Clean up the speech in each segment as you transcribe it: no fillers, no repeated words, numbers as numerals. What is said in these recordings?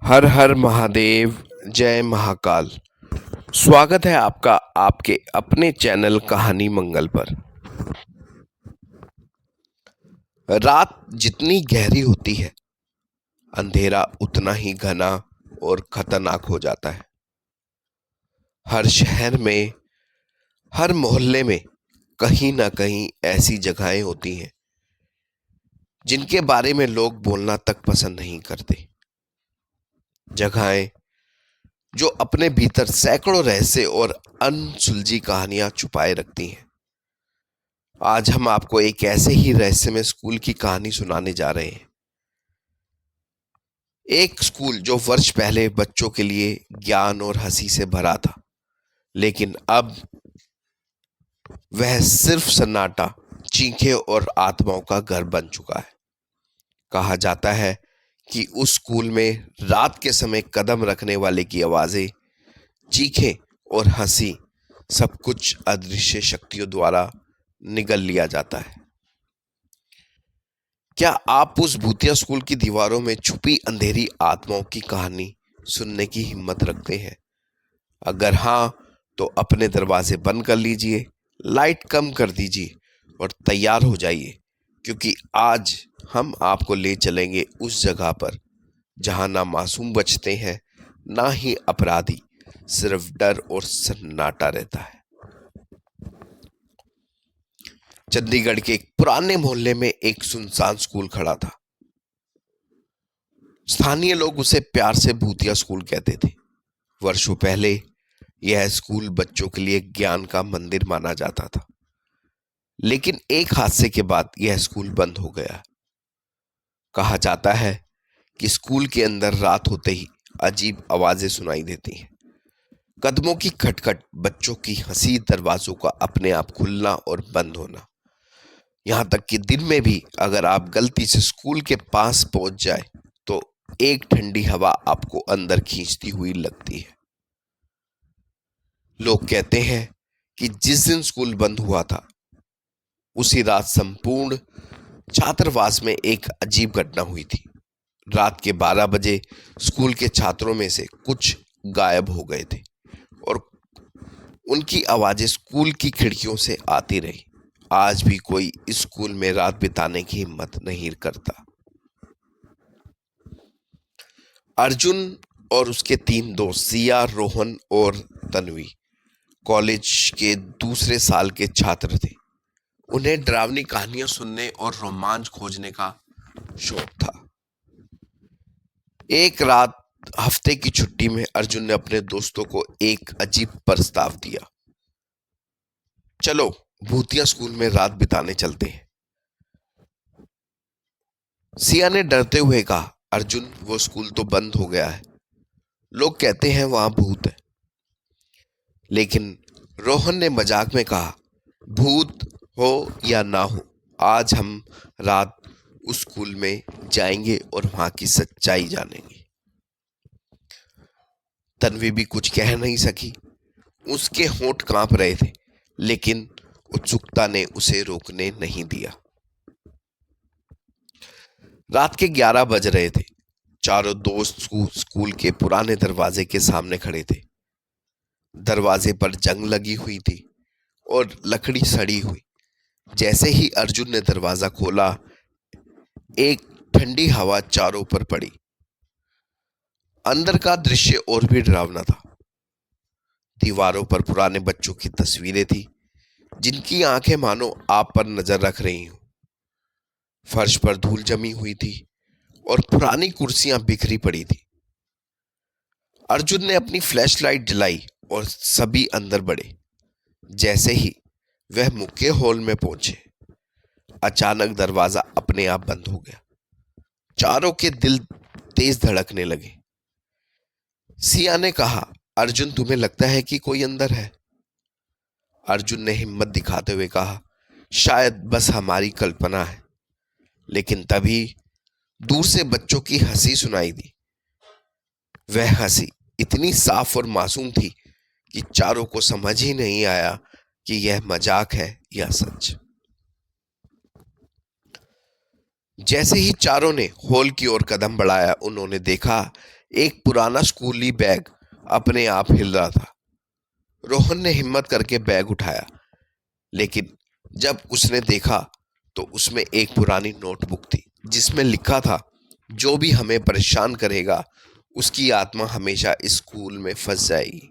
हर हर महादेव। जय महाकाल। स्वागत है आपका आपके अपने चैनल कहानी मंगल पर। रात जितनी गहरी होती है, अंधेरा उतना ही घना और खतरनाक हो जाता है। हर शहर में, हर मोहल्ले में कहीं ना कहीं ऐसी जगहें होती हैं जिनके बारे में लोग बोलना तक पसंद नहीं करते। जगहें जो अपने भीतर सैकड़ों रहस्य और अनसुलझी कहानियां छुपाए रखती हैं। आज हम आपको एक ऐसे ही रहस्यमय स्कूल की कहानी सुनाने जा रहे हैं। एक स्कूल जो वर्ष पहले बच्चों के लिए ज्ञान और हंसी से भरा था, लेकिन अब वह सिर्फ सन्नाटा, चीखें और आत्माओं का घर बन चुका है। कहा जाता है कि उस स्कूल में रात के समय कदम रखने वाले की आवाजें, चीखें और हंसी सब कुछ अदृश्य शक्तियों द्वारा निगल लिया जाता है। क्या आप उस भूतिया स्कूल की दीवारों में छुपी अंधेरी आत्माओं की कहानी सुनने की हिम्मत रखते हैं? अगर हाँ, तो अपने दरवाजे बंद कर लीजिए, लाइट कम कर दीजिए और तैयार हो जाइए, क्योंकि आज हम आपको ले चलेंगे उस जगह पर जहां ना मासूम बचते हैं, ना ही अपराधी, सिर्फ डर और सन्नाटा रहता है। चंडीगढ़ के एक पुराने मोहल्ले में एक सुनसान स्कूल खड़ा था। स्थानीय लोग उसे प्यार से भूतिया स्कूल कहते थे। वर्षों पहले यह स्कूल बच्चों के लिए ज्ञान का मंदिर माना जाता था, लेकिन एक हादसे के बाद यह स्कूल बंद हो गया। कहा जाता है कि स्कूल के अंदर रात होते ही अजीब आवाजें सुनाई देती हैं। कदमों की खटखट, बच्चों की हंसी, दरवाजों का अपने आप खुलना और बंद होना। यहां तक कि दिन में भी अगर आप गलती से स्कूल के पास पहुंच जाए तो एक ठंडी हवा आपको अंदर खींचती हुई लगती है। लोग कहते हैं कि जिस दिन स्कूल बंद हुआ था, उसी रात संपूर्ण छात्रावास में एक अजीब घटना हुई थी। रात के 12 बजे स्कूल के छात्रों में से कुछ गायब हो गए थे और उनकी आवाजें स्कूल की खिड़कियों से आती रही। आज भी कोई इस स्कूल में रात बिताने की हिम्मत नहीं करता। अर्जुन और उसके 3 दोस्त, सिया, रोहन और तन्वी, कॉलेज के दूसरे साल के छात्र थे। उन्हें डरावनी कहानियां सुनने और रोमांच खोजने का शौक था। एक रात हफ्ते की छुट्टी में अर्जुन ने अपने दोस्तों को एक अजीब प्रस्ताव दिया। चलो भूतिया स्कूल में रात बिताने चलते हैं। सिया ने डरते हुए कहा, अर्जुन, वो स्कूल तो बंद हो गया है, लोग कहते हैं वहां भूत है। लेकिन रोहन ने मजाक में कहा, भूत हो या ना हो, आज हम रात उस स्कूल में जाएंगे और वहां की सच्चाई जानेंगे। तन्वी भी कुछ कह नहीं सकी। उसके होंठ कांप रहे थे, लेकिन उत्सुकता ने उसे रोकने नहीं दिया। रात के 11 बज रहे थे। चारों दोस्त स्कूल के पुराने दरवाजे के सामने खड़े थे। दरवाजे पर जंग लगी हुई थी और लकड़ी सड़ी हुई। जैसे ही अर्जुन ने दरवाजा खोला, एक ठंडी हवा चारों पर पड़ी। अंदर का दृश्य और भी डरावना था। दीवारों पर पुराने बच्चों की तस्वीरें थी, जिनकी आंखें मानो आप पर नजर रख रही हूं। फर्श पर धूल जमी हुई थी और पुरानी कुर्सियां बिखरी पड़ी थी। अर्जुन ने अपनी फ्लैशलाइट जलाई और सभी अंदर बढ़े। जैसे ही वह मुख्य हॉल में पहुंचे, अचानक दरवाजा अपने आप बंद हो गया। चारों के दिल तेज धड़कने लगे। सिया ने कहा, अर्जुन, तुम्हें लगता है कि कोई अंदर है? अर्जुन ने हिम्मत दिखाते हुए कहा, शायद बस हमारी कल्पना है। लेकिन तभी दूर से बच्चों की हंसी सुनाई दी। वह हंसी इतनी साफ और मासूम थी कि चारों को समझ ही नहीं आया कि यह मजाक है या सच। जैसे ही चारों ने हॉल की ओर कदम बढ़ाया, उन्होंने देखा एक पुराना स्कूली बैग अपने आप हिल रहा था। रोहन ने हिम्मत करके बैग उठाया, लेकिन जब उसने देखा तो उसमें एक पुरानी नोटबुक थी जिसमें लिखा था, जो भी हमें परेशान करेगा उसकी आत्मा हमेशा इस स्कूल में फंस जाएगी।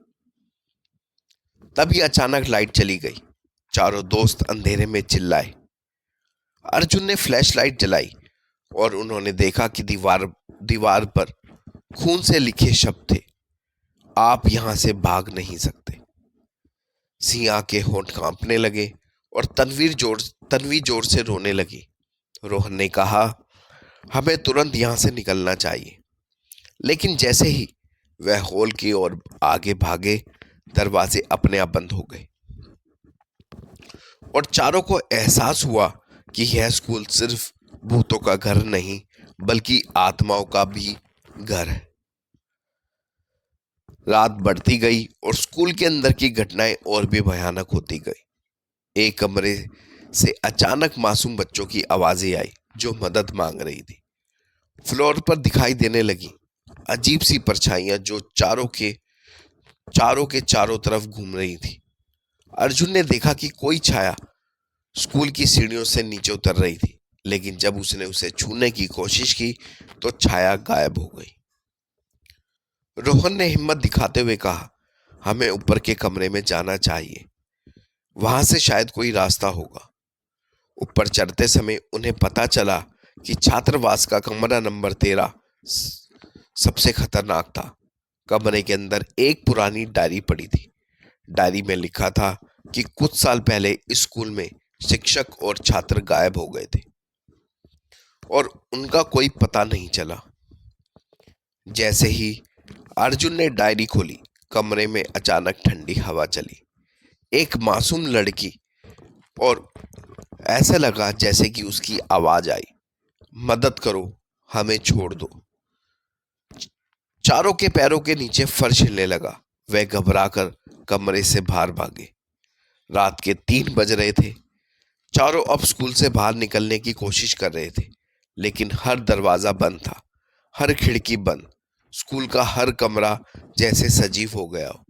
तभी अचानक लाइट चली गई। चारों दोस्त अंधेरे में चिल्लाए। अर्जुन ने फ्लैश लाइट जलाई और उन्होंने देखा कि दीवार दीवार पर खून से लिखे शब्द थे, आप यहां से भाग नहीं सकते। सिया के होंठ कांपने लगे और तन्वी जोर से रोने लगी। रोहन ने कहा, हमें तुरंत यहां से निकलना चाहिए। लेकिन जैसे ही वह हॉल की ओर आगे भागे, दरवाजे अपने आप बंद हो गए और चारों को एहसास हुआ कि यह स्कूल सिर्फ भूतों का घर नहीं बल्कि आत्माओं का भी घर है। रात बढ़ती गई और स्कूल के अंदर की घटनाएं और भी भयानक होती गई। एक कमरे से अचानक मासूम बच्चों की आवाजें आई जो मदद मांग रही थी। फ्लोर पर दिखाई देने लगी अजीब सी परछाइयां जो चारों के चारों तरफ घूम रही थी। अर्जुन ने देखा कि कोई छाया स्कूल की सीढ़ियों से नीचे उतर रही थी, लेकिन जब उसने उसे छूने की कोशिश की तो छाया गायब हो गई। रोहन ने हिम्मत दिखाते हुए कहा, हमें ऊपर के कमरे में जाना चाहिए, वहां से शायद कोई रास्ता होगा। ऊपर चढ़ते समय उन्हें पता चला कि छात्रावास का कमरा नंबर 13 सबसे खतरनाक था। कमरे के अंदर एक पुरानी डायरी पड़ी थी। डायरी में लिखा था कि कुछ साल पहले इस स्कूल में शिक्षक और छात्र गायब हो गए थे और उनका कोई पता नहीं चला। जैसे ही अर्जुन ने डायरी खोली, कमरे में अचानक ठंडी हवा चली। एक मासूम लड़की, और ऐसा लगा जैसे कि उसकी आवाज आई, मदद करो, हमें छोड़ दो। चारों के पैरों के नीचे फर्श हिलने लगा। वह घबराकर कमरे से बाहर भागे। रात के 3 बज रहे थे। चारों अब स्कूल से बाहर निकलने की कोशिश कर रहे थे, लेकिन हर दरवाजा बंद था, हर खिड़की बंद। स्कूल का हर कमरा जैसे सजीव हो गया हो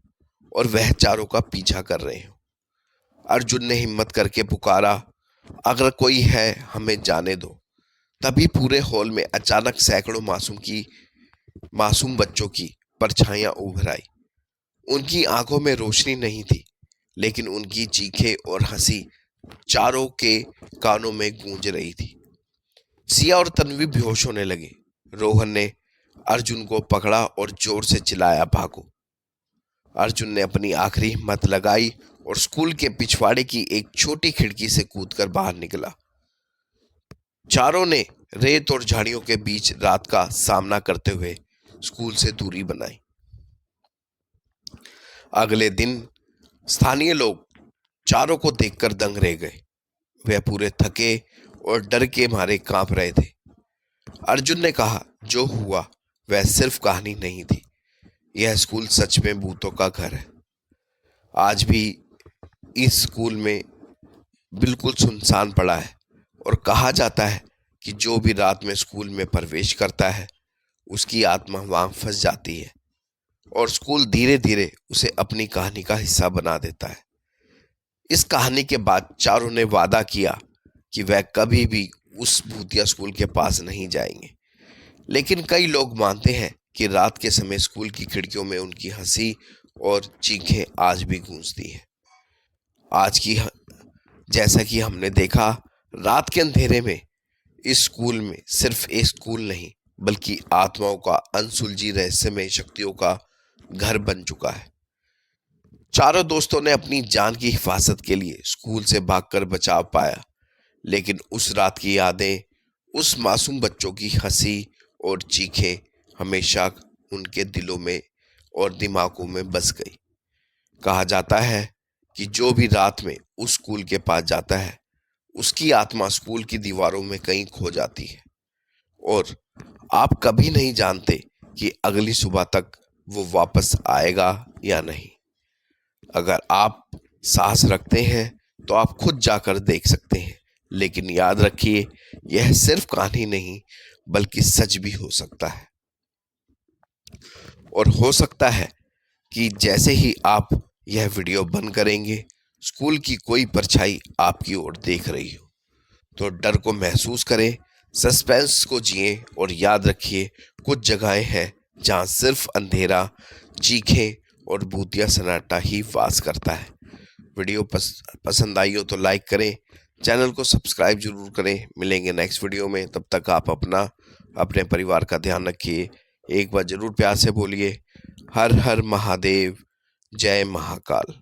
और वह चारों का पीछा कर रहे हो। अर्जुन ने हिम्मत करके पुकारा, अगर कोई है हमें जाने दो। तभी पूरे हॉल में अचानक सैकड़ों मासूम बच्चों की परछाइयां उभर आई। उनकी आंखों में रोशनी नहीं थी, लेकिन उनकी चीखें और हंसी चारों के कानों में गूंज रही थी। सिया और तन्वी बेहोश होने लगे। रोहन ने अर्जुन को पकड़ा और जोर से चिल्लाया, भागो। अर्जुन ने अपनी आखिरी हिम्मत लगाई और स्कूल के पिछवाड़े की एक छोटी खिड़की से कूदकर बाहर निकला। चारों ने रेत और झाड़ियों के बीच रात का सामना करते हुए स्कूल से दूरी बनाई। अगले दिन स्थानीय लोग चारों को देखकर दंग रह गए। वे पूरे थके और डर के मारे कांप रहे थे। अर्जुन ने कहा, जो हुआ वह सिर्फ कहानी नहीं थी, यह स्कूल सच में भूतों का घर है। आज भी इस स्कूल में बिल्कुल सुनसान पड़ा है और कहा जाता है कि जो भी रात में स्कूल में प्रवेश करता है उसकी आत्मा वहां फंस जाती है और स्कूल धीरे धीरे उसे अपनी कहानी का हिस्सा बना देता है। इस कहानी के बाद चारों ने वादा किया कि वह कभी भी उस भूतिया स्कूल के पास नहीं जाएंगे। लेकिन कई लोग मानते हैं कि रात के समय स्कूल की खिड़कियों में उनकी हंसी और चीखें आज भी गूंजती हैं। जैसा कि हमने देखा, रात के अंधेरे में इस स्कूल में सिर्फ एक स्कूल नहीं बल्कि आत्माओं का अनसुलझी रहस्यमय शक्तियों का घर बन चुका है। चारों दोस्तों ने अपनी जान की हिफाजत के लिए स्कूल से भागकर बचाव पाया, लेकिन उस रात की यादें, उस मासूम बच्चों की हंसी और चीखें हमेशा उनके दिलों में और दिमागों में बस गई। कहा जाता है कि जो भी रात में उस स्कूल के पास जाता है उसकी आत्मा स्कूल की दीवारों में कहीं खो जाती है और आप कभी नहीं जानते कि अगली सुबह तक वो वापस आएगा या नहीं। अगर आप साहस रखते हैं तो आप खुद जाकर देख सकते हैं, लेकिन याद रखिए, यह सिर्फ कहानी नहीं बल्कि सच भी हो सकता है। और हो सकता है कि जैसे ही आप यह वीडियो बंद करेंगे, स्कूल की कोई परछाई आपकी ओर देख रही हो। तो डर को महसूस करें, सस्पेंस को जिएं और याद रखिए, कुछ जगहें हैं जहां सिर्फ अंधेरा, चीखें और भूतिया सन्नाटा ही वास करता है। वीडियो पसंद आई हो तो लाइक करें, चैनल को सब्सक्राइब जरूर करें। मिलेंगे नेक्स्ट वीडियो में, तब तक आप अपने परिवार का ध्यान रखिए। एक बार जरूर प्यार से बोलिए, हर हर महादेव, जय महाकाल।